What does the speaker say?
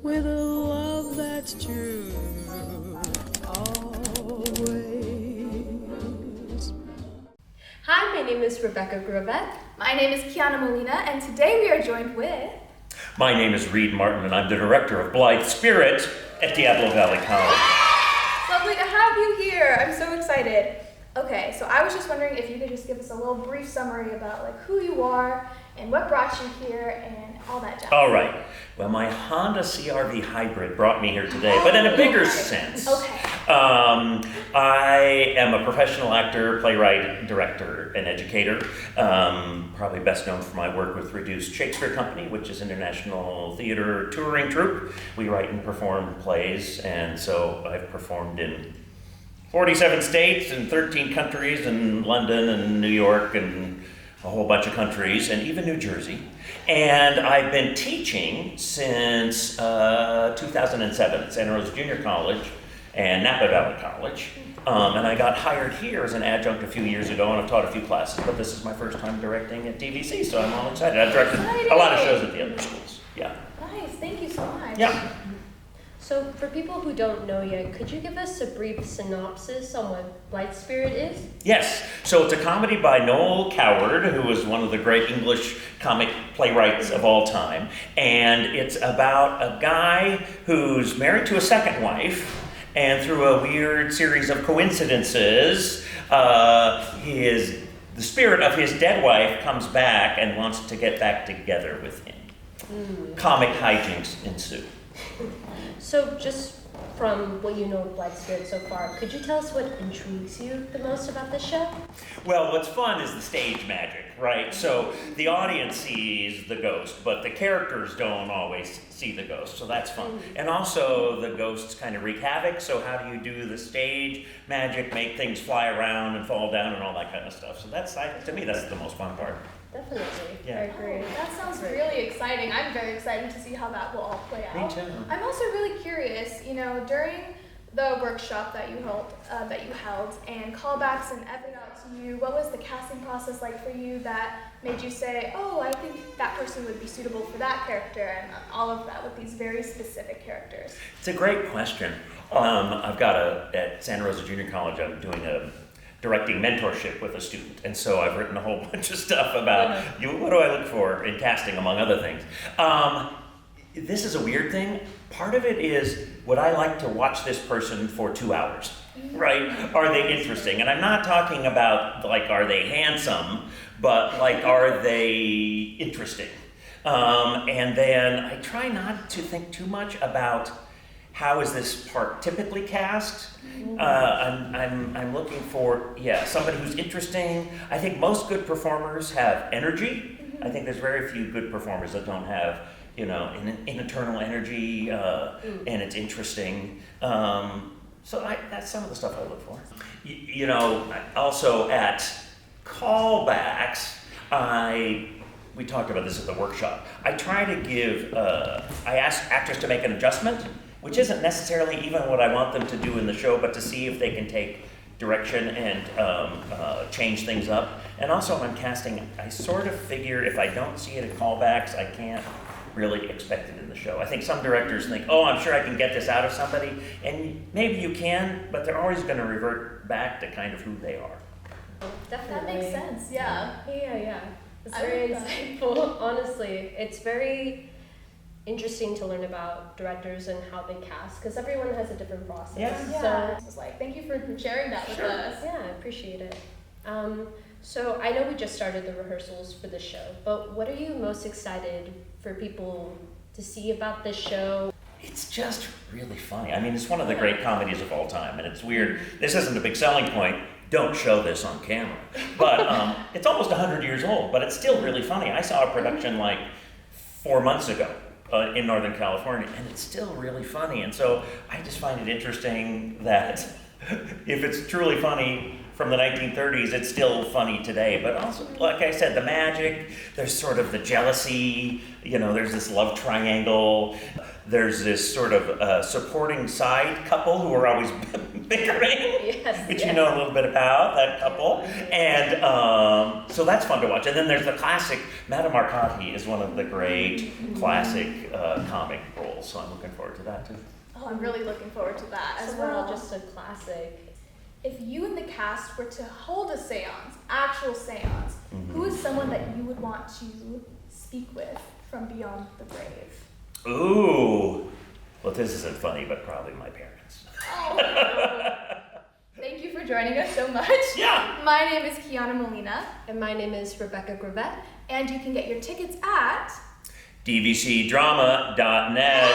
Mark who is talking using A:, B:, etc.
A: With a love that's true always.
B: Hi, my name is Rebecca Grovett.
C: My name is Kiana Molina, and today we are joined with...
D: My name is Reed Martin, and I'm the director of Blithe Spirit at Diablo Valley College.
C: Lovely to have you here. I'm so excited. Okay, so I was just wondering if you could just give us a little brief summary about who you are and what brought you here and all that jazz.
D: All right. Well, my Honda CR-V hybrid brought me here today, but in a bigger sense.
C: Okay.
D: I am a professional actor, playwright, director, and educator. Probably best known for my work with Reduced Shakespeare Company, which is an international theater touring troupe. We write and perform plays, and so I've performed in 47 states and 13 countries, and London and New York and a whole bunch of countries, and even New Jersey. And I've been teaching since 2007 at Santa Rosa Junior College and Napa Valley College. And I got hired here as an adjunct a few years ago, and I've taught a few classes, but this is my first time directing at DVC, so I'm all excited. I've directed a lot of shows at the other schools. Yeah.
C: Nice, thank you so much.
D: Yeah.
B: So for people who don't know yet, could you give us a brief synopsis on what Blithe Spirit is?
D: Yes. So it's a comedy by Noel Coward, who is one of the great English comic playwrights of all time. And it's about a guy who's married to a second wife, and through a weird series of coincidences, the spirit of his dead wife comes back and wants to get back together with him. Comic hijinks ensue.
B: So just from what you know of Blithe Spirit so far, could you tell us what intrigues you the most about this show?
D: Well, what's fun is the stage magic, right? So the audience sees the ghost, but the characters don't always see the ghost, so that's fun. And also the ghosts kind of wreak havoc, so how do you do the stage magic, make things fly around and fall down and all that kind of stuff. So that's, to me, that's the most fun part.
B: Definitely.
D: Yeah.
B: I agree.
C: That sounds really exciting. I'm very excited to see how that will all play out.
D: Me too.
C: I'm also really curious, during the workshop that you held, and callbacks and effort out to you, what was the casting process like for you that made you say, oh, I think that person would be suitable for that character, and all of that with these very specific characters?
D: It's a great question. I've got at Santa Rosa Junior College, I'm doing a directing mentorship with a student, and so I've written a whole bunch of stuff about what do I look for in casting, among other things. This is a weird thing. Part of it is, would I like to watch this person for 2 hours, right? Are they interesting? And I'm not talking about are they handsome, but are they interesting? And then I try not to think too much about how is this part typically cast. I'm looking for, somebody who's interesting. I think most good performers have energy. I think there's very few good performers that don't have, an internal energy, and it's interesting. So that's some of the stuff I look for. Also at callbacks, we talked about this at the workshop. I try to I ask actors to make an adjustment, which isn't necessarily even what I want them to do in the show, but to see if they can take direction and change things up. And also when I'm casting, I sort of figure if I don't see it at callbacks, I can't really expect it in the show. I think some directors think, oh, I'm sure I can get this out of somebody, and maybe you can, but they're always going to revert back to kind of who they are.
B: Definitely.
C: That makes sense, yeah.
B: Yeah. It's very insightful, honestly. It's very interesting to learn about directors and how they cast, because everyone has a different process.
C: Yeah.
B: So
C: It was thank you for sharing that with us.
B: Yeah, I appreciate it. So I know we just started the rehearsals for the show, but what are you most excited for people to see about this show?
D: It's just really funny. I mean, it's one of the great comedies of all time, and it's weird. This isn't a big selling point. Don't show this on camera. But it's almost 100 years old, but it's still really funny. I saw a production 4 months ago in Northern California, and it's still really funny. And so I just find it interesting that if it's truly funny from the 1930s, it's still funny today. But also, like I said, the magic, there's sort of the jealousy, there's this love triangle. there's this sort of supporting side couple who are always bickering,
B: Yes,
D: which
B: yes.
D: you know a little bit about, that couple. And so that's fun to watch. And then there's the classic, Madame Arcati is one of the great classic comic roles, so I'm looking forward to that too.
C: Oh, I'm really looking forward to that as
B: So
C: well.
B: just a classic.
C: If you and the cast were to hold a seance, actual seance, who is someone that you would want to speak with from beyond the grave?
D: Ooh, well, this isn't funny, but probably my parents.
C: Oh. Thank you for joining us so much.
D: Yeah.
C: My name is Kiana Molina,
B: And my name is Rebecca Gravett.
C: and you can get your tickets at
D: DVCdrama.net.